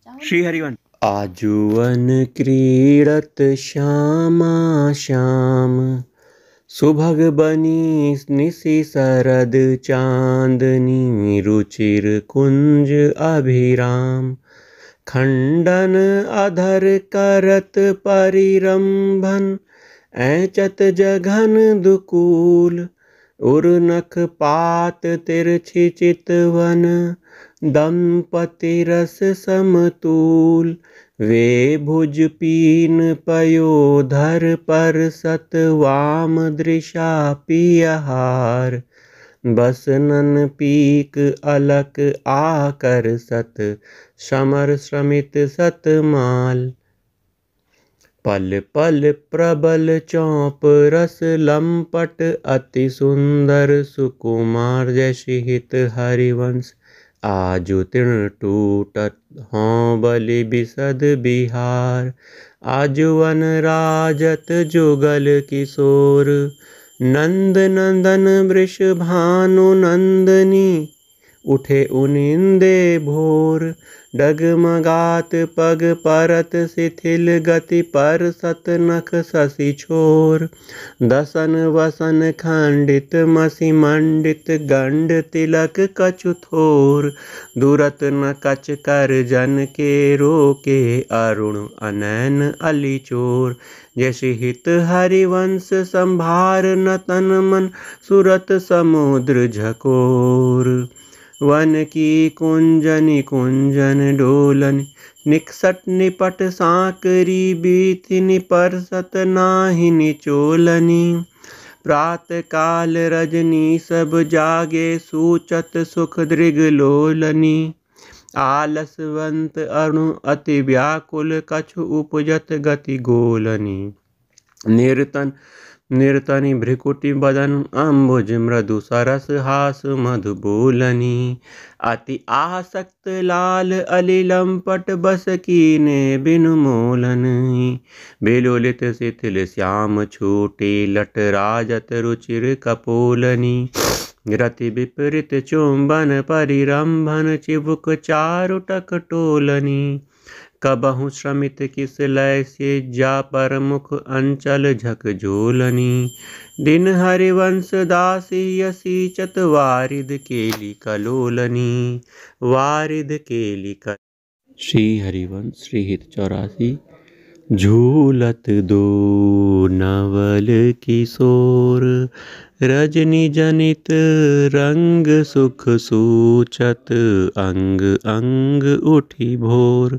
श्री हरिवंश। आजुवन क्रीडत श्यामा श्याम, सुभग बनी निशि शरद चांदनी, रुचिर कुंज अभिराम। खंडन अधर करत परिरंभन, ऐचत जघन दुकूल। उर्नख पात तिरछि चितवन, दंपति रस समतूल। वे भुज पीन पयोधर पर सत, वाम दृशा पियहार। बसनन पीक अलक आकर सत, समर श्रमित सतमाल। पल पल प्रबल चौप रस लंपट, अति सुंदर सुकुमार। जैसी हित हरिवंश आजु तृण टूटत, हों बलि बिसद बिहार। आजुवन राजत जुगल किशोर, नंद नंदन वृषभानु नंदनी। उठे उनिंदे भोर, डगमगात पग परत शिथिल गति। पर सत नख शशि छोर, दसन वसन खंडित मसी मंडित। गंड तिलक कछु थोर, दुरत न कच कर जन के रोके। अरुण अनैन अली चोर, जैसे हित हरिवंश संभार न तन मन। सुरत समुद्र झकोर, वन की कुंजनि कुंजन डोलनि। निकसट निपट सांकरी बीथि, निपरसत नाहि निचोलनि। प्रात काल रजनी सब जागे, सूचत सुख दृग लोलनि। आलसवंत अणु अति व्याकुल, कछु उपजत गति गोलनि। निर्तनि भ्रिकुटि बदन अम्बुज, मृदु सरस हास मधु बोलनि। अति आसक्त लाल अली लंपट, बस कीने बिनु मोलनि। बिलोलित शिथिल श्याम छूटे, लट राजत रुचिर कपोलनि। रति विपरीत चुंबन परिरंभन, चिबुक चारुटक टोलनि। कबहु श्रमित किस लय से, जा पर मुख अंचल झकझोलनि। दिन हरिवंश दासी यसीचत, वारिद केली कलोलनि। वारिद केली श्री हरिवंश श्री हित 84। झूलत दो नवल किशोर, रजनी जनित रंग सुख सूचत। अंग अंग उठी भोर,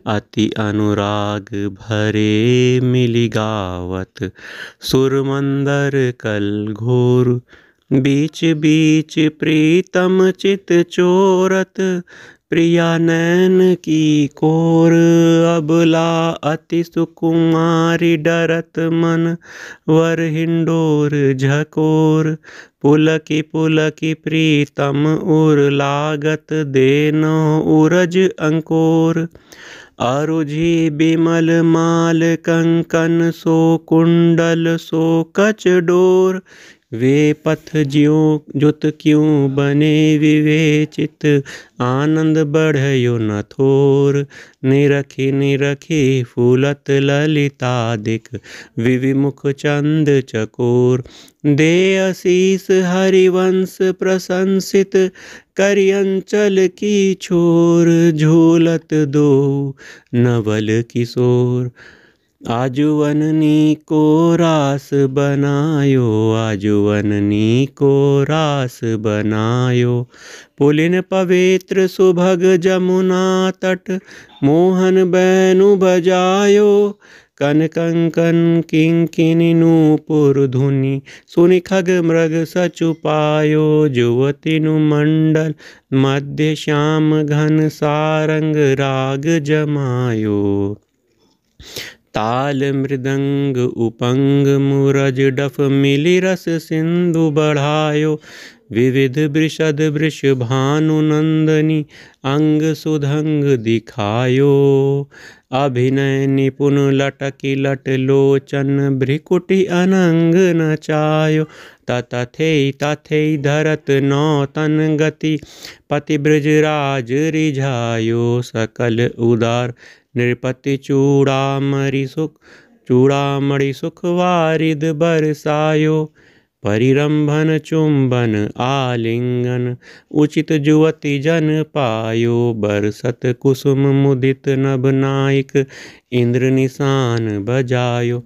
अति अनुराग भरे मिलि गावत। सुरमंदर कल घोर, बीच बीच प्रीतम चित चोरत। प्रिया नैन की कोर, अबला अति सुकुमारी। डरत मन वर हिंडोर झकोर। पुलकी पुलकी प्रीतम उर लागत, देनो उरज अंकोर। अरुझि बिमल माल कंकन, सो कुंडल सो कच डोर। वे पथ ज्यों जुत क्यों बने विवेचित, आनंद बढ़यो न थोर। निरखी निरखी फूलत ललितादिक, विविमुख चंद चकोर। दे आशीष हरिवंश प्रशंसित, करियंचल की छोर। झूलत दो नवल किशोर, आजुवननी को रास बनायो। आजुवननी को रास बनायो। पुलिन पवित्र सुभग जमुना तट, मोहन बैनु बजायो। कन कंकन किंकिनी नूपुर धुनि, सुनि खग मृग सचुपायो। जुवतिनु मंडल मध्य श्याम घन, सारंग राग जमायो। ताल मृदंग उपंग मुरज, डफ मिली रस सिंधु बढ़ायो। विविध वृषद वृषभानु नंदनी अंग सुधंग दिखायो। अभिनय निपुण लटकी लट लोचन भ्रिकुटी अनंग नचायो। तथै तथै धरत नौतन गति पति ब्रजराज रिझायो। सकल उदार नृपति चूड़ामणि सुख वारिद बरसायो। परिरंभन चुंबन आलिंगन उचित जुवति जन पायो। बरसत कुसुम मुदित नभ नायक इंद्र निशान बजायो।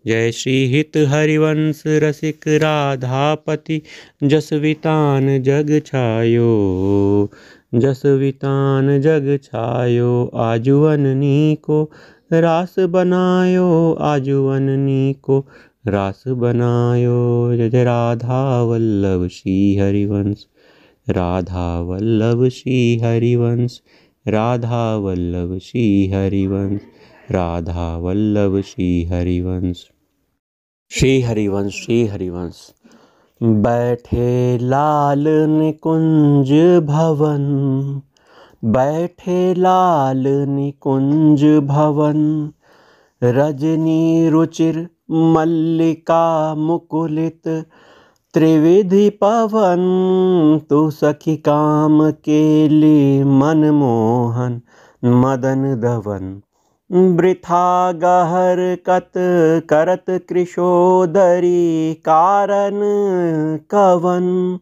जय श्री हित हरिवंश रसिक राधापति जसवितान जग छायो। जसवितान जग छायो आजुअननी को रास बनायो। आजुअननी को रास बनायो। जय जय राधा वल्लभ श्री हरिवंश। राधा वल्लभ श्री हरिवंश। राधा वल्लभ श्री हरिवंश। राधा वल्लभ श्री हरिवंश। श्री हरिवंश श्री हरिवंश। बैठे लाल निकुंज भवन। बैठे लाल निकुंज भवन। रजनी रुचिर मल्लिका मुकुलित त्रिविधि पवन। तु सखी काम केली मनमोहन मदन दवन। वृथा गहर कत करत कृशोदरी कारण कवन।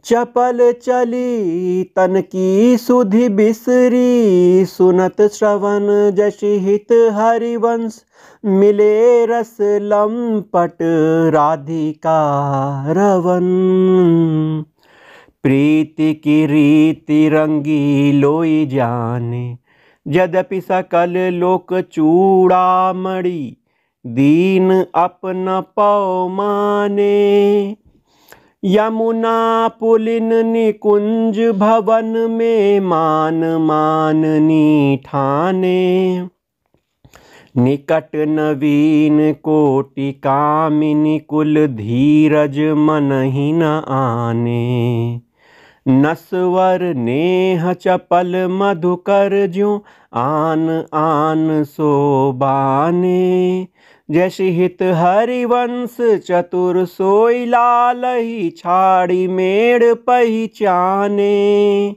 चपल चली तन की सुधि बिसरी सुनत श्रवण। जशि हित हरिवंश मिले रस लंपट राधिका रवन। प्रीति की रीति रंगी लोई जाने यद्यपि सकल लोक चूड़ामणि दीन अपन पौ माने। यमुना पुलिन निकुंज भवन में मान माननी ठाने। निकट नवीन कोटि कामिनी कुल धीरज मन ही न आने। नस्वर नेह चपल मधुकर ज्यों आन आन सोबाने। जैसी हित हरिवंश चतुर सोई लालही छाड़ी मेड़ पहचाने।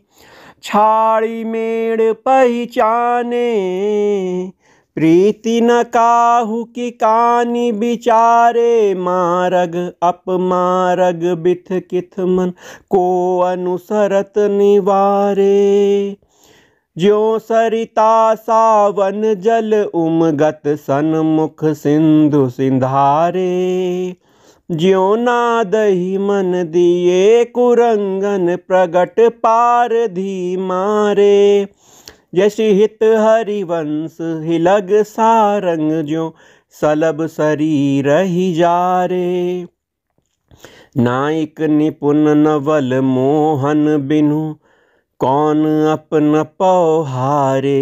छाड़ी मेड़ पहचाने। प्रीति न काहू की कानी विचारे। मारग अपमारग बिथ किथ मन को अनुसरत निवारे। ज्यों सरिता सावन जल उमगत सन्मुख सिंधु सिंधारे। ज्यों नादहि मन दिए कुरंगन प्रगट पारधी मारे। जैसी हित हरिवंश हिलग सारंग ज्यों सलब शरीर ही जारे। नायक निपुण नवल मोहन बिनु कौन अपन पौहारे।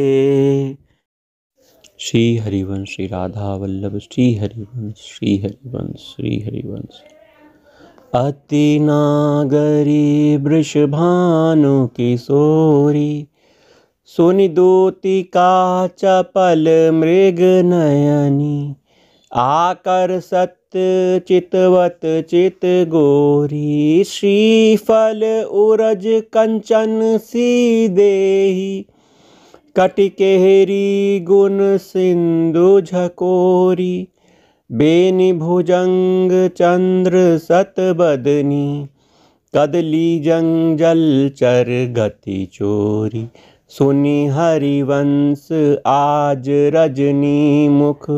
श्री हरिवंश श्री राधा वल्लभ श्री हरिवंश श्री हरिवंश श्री हरिवंश। अति नागरी वृषभानु किशोरी सुनि दूती का चपल मृग नयनी। आकर्षत चितवत चित गोरी। श्रीफल उरज कंचन सी देही। कटिकेहरी गुण सिंधु झकोरी। बेनि भुजंग चंद्र सतबदनी। कदली जंजल चर गति चोरी। सुनि हरिवंश आज रजनी मुख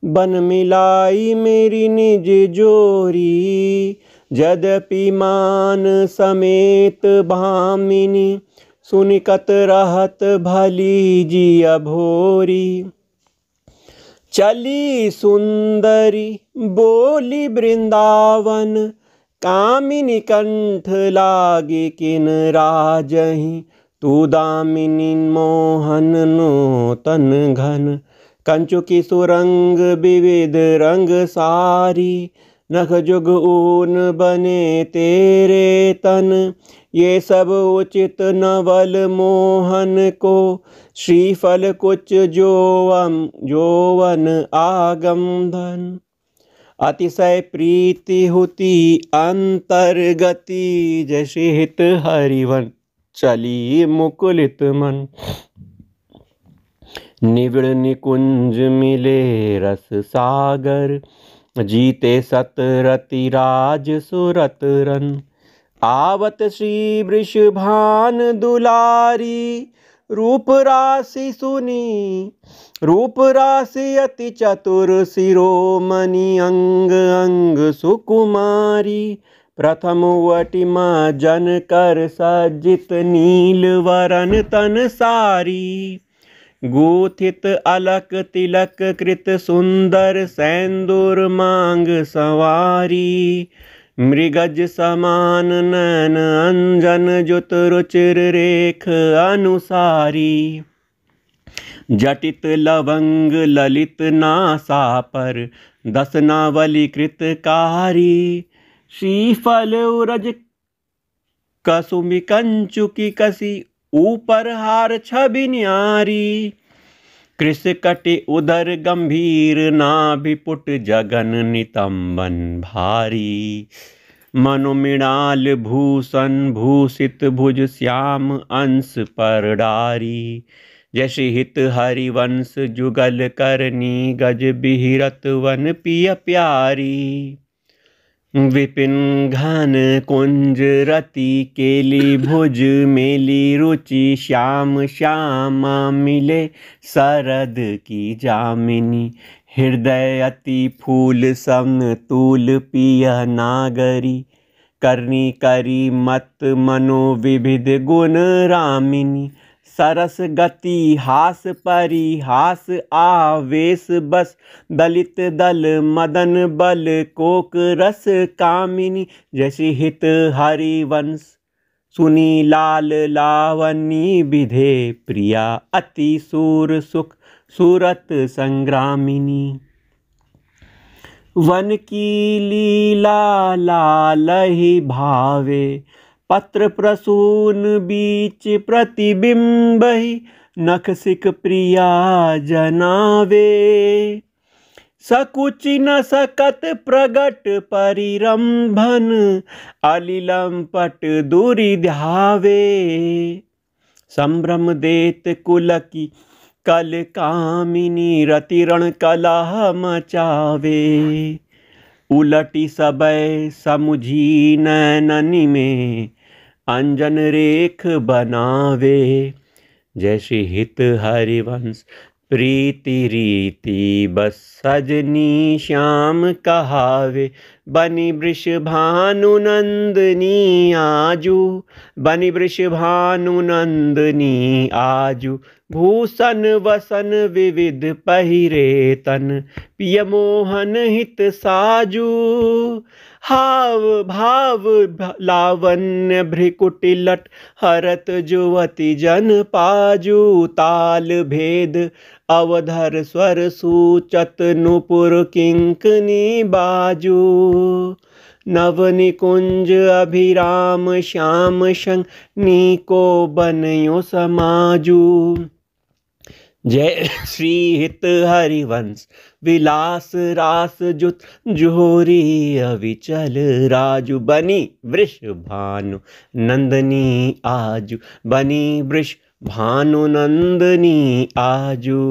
बन मिलाई मेरी निज जोरी। यद्यपि मान समेत भामिनी सुनिकत रहत भली जिया भोरी। चली सुंदरी बोली वृंदावन कामिनी कंठ लागे किन राजही। तू दामिनी मोहन नूतन घन कंचुकी सुरंग विविध रंग सारी। नख जुग ऊन बने तेरे तन, ये सब उचित नवल मोहन को। श्रीफल कुच जोवन आगम धन, अतिशय प्रीति हुति अंतर्गति। जैसे हित हरिवन चली मुकुलित मन, निविड़ निकुंज मिले रस सागर। जीते सतरति राज सुरत रन, आवत श्री वृषभान दुलारी। रूप राशि सुनी, रूप राशि अति चतुर शिरोमणि। अंग अंग सुकुमारी, प्रथम वटिमा जन कर सज्जित। नील वरन तन सारी, गुथित अलक तिलक कृत सुंदर। सैंदूर मांग सवारी, मृगज समान नैन अंजन। जुत रुचिर रेख अनुसारी, जटित लवंग ललित नासा पर। दस नावली कृतकारी, श्रीफल उरज कसुमि कंचुकी कसी। ऊपर हार छवि न्यारी, कृष कटि उदर गंभीर। नाभिपुट जगन नितंबन भारी, मनोमृणाल भूषण भूषित। भुज श्याम अंश पर डारी, जैसे हित हरिवंश जुगल करनी। गज बिहरत वन पिय प्यारी, विपिन घन कुंज रति केली। भुज मेली रुचि श्याम श्यामा मिले। शरद की जामिनी, हृदय अति फूल समतूल। पिय नागरी, करनी करी मत मनो विविध गुण रामिनी। सरस गति हास परिहास आवेश बस। दलित दल मदन बल कोक रस कामिनी। जैसे हित हरिवंश सुनी लाल लावनी। विधे प्रिया अति सूर सुख सूरत संग्रामिनी। वन की लीला लालहि भावे, पत्र प्रसून बीच प्रतिबिंबहि। नख सिक प्रिया जनावे, सकुचि न सकत प्रगट परिरंभन। अलिलम पट दूरी ध्यावे, संभ्रम देत कुल की कल कामिनी। रति रण कलह मचावे, उलटी सबय समुझी नैननि में। अंजन रेख बनावे, जैसे हित हरिवंश प्रीति रीति। बस सजनी श्याम कहावे, बनि वृषभानु नंदनी आजू। बनि वृषभानु नंदनी आजू। भूषण वसन विविध पहिरे तन, पिय मोहन हित साजू। हाव भाव लावण्य भ्रिकुटि लट, हरत जुवति जन पाजू। ताल भेद अवधर स्वर सूचत, नुपुर किंकनी बाजू। नव निकुंज अभिराम श्याम संग, नीको बनयो समाजू। जय श्री हित हरिवंश विलास रास जुत। जोरी अविचल राजू, बनी वृषभानु नंदनी आजू। बनी वृषभानु नंदनी आजू।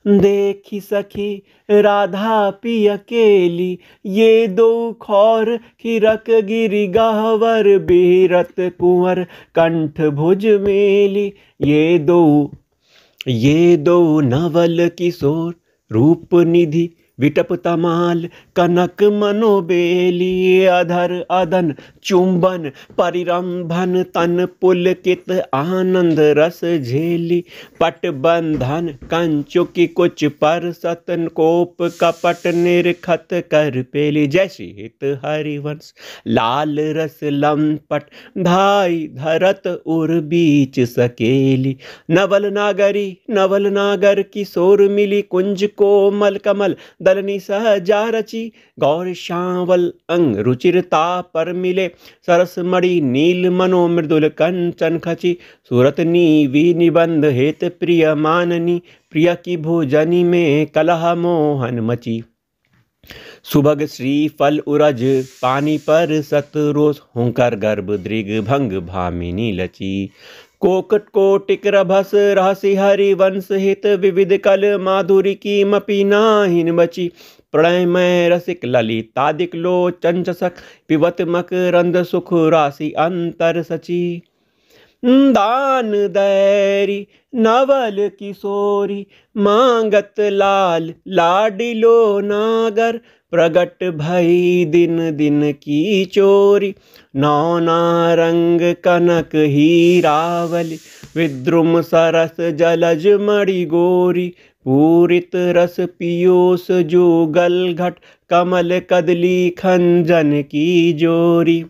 देखी सखी राधा पिय केली, ये दो खौर खिरक गिरि गहवर। बिहरत कुंवर कंठ भुज मेली, ये दो नवल किशोर। रूप निधि विटप तमाल, कनक मनोबेली। अधर अदन चुंबन परिरंभन, तन पुलकित आनंद रस झेली। पट बंधन कंचुकी कुछ पर, सतन कोप कपट निरखत कर पेली। जैसी हित हरिवंश लाल रस लंपट, धाई धरत उर बीच सकेली। नवल नागर किशोर मिली, कुंज कोमल कमल कुंडलनी सहजा रची, गौर श्यामल अंग रुचिरता पर मिले, सरस मणि नील मनो मृदुल कंचन खची, सूरत नीवी निबंध हेत प्रिय माननी, प्रिय की भोजनी में कलह मोहन मची। सुभग श्री फल उरज पानी पर सतरोष, होंकर गर्भ दृग भंग भामिनी लची, कोकट कोटिक रभस रहसि हरिवंश हित, विविध कल माधुरी की मपी नाहिन बची, प्रणय में रसिक ललितादिक लोचन चषक, पिबत मकरंद सुख राशि अंतर सची। दान दैरी नवल किशोरी, मांगत लाल लाडिलो नागर, प्रगट भई दिन दिन की चोरी, नौना रंग कनक हीरावली, विद्रुम सरस जलज मणि गोरी, पूरित रस पियोस जुगल घट, कमल कदली खंजन की जोरी,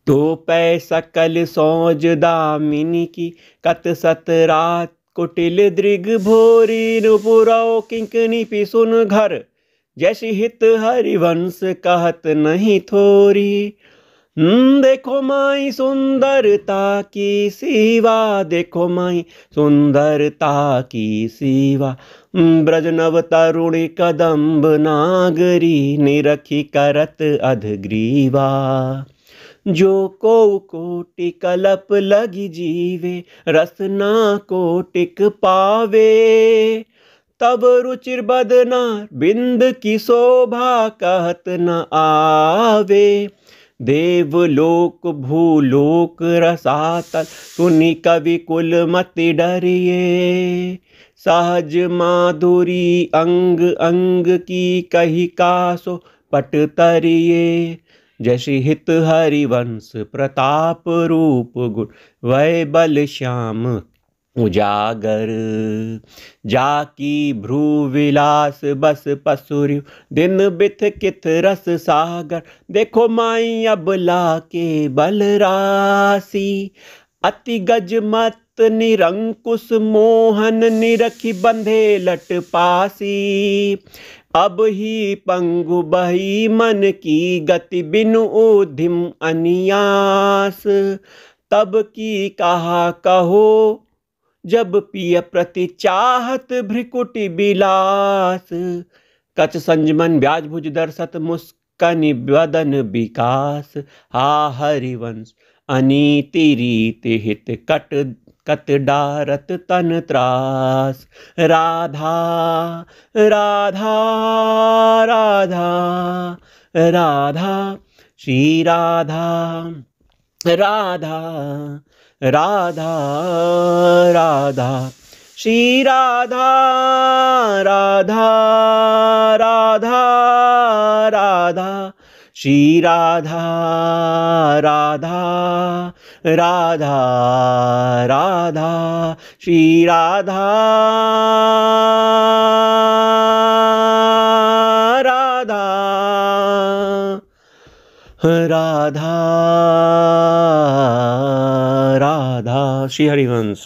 तो पै सकल सौज दामिनी की, कत सत रात कुटिल दृग भोरी, नुपुरौ किंकनी पिसुन घर, जैसी हित हरिवंश कहत नहीं थोरी। देखो माई सुंदरता की सीवा, देखो माई सुंदरता की सीवा, ब्रजनव तरुणी कदम्ब नागरी, निरखी करत अधग्रीवा, जो को कोटि कलप लगी जीवे, रसना कोटिक पावे, तब रुचिर बदनार बिंद की शोभा कहत न आवे, देवलोक भूलोक रसातल, सुनि कवि कुल मति डरिए, सहज माधुरी अंग अंग की कही कासो पट तरिए, जैसी हित हरिवंश प्रताप रूप गुण, वै बल श्याम उजागर, जाकी भ्रू विलास बस पसुरि, दिन बिथ किथ रस सागर, देखो माई अबला के बल राशि, अति गज मत निरंकुश मोहन, निरखी बंधे लट पासी, अब ही पंगु बही मन की गति, बिनु उधिम अनियास, तब की कहा कहो जब पिय प्रति चाहत, भ्रिकुटि बिलास, कच संजमन ब्याज भुज दर्शत, मुस्कनि बदन विकास, हा हरिवंश अनीति रीति हित, कट कत डारत तन त्रास, राधा राधा राधा राधा, श्री राधा राधा राधा राधा, श्री राधा राधा राधा राधा, श्री राधा राधा राधा राधा, श्री राधा राधा राधा राधा। श्री हरिवंश।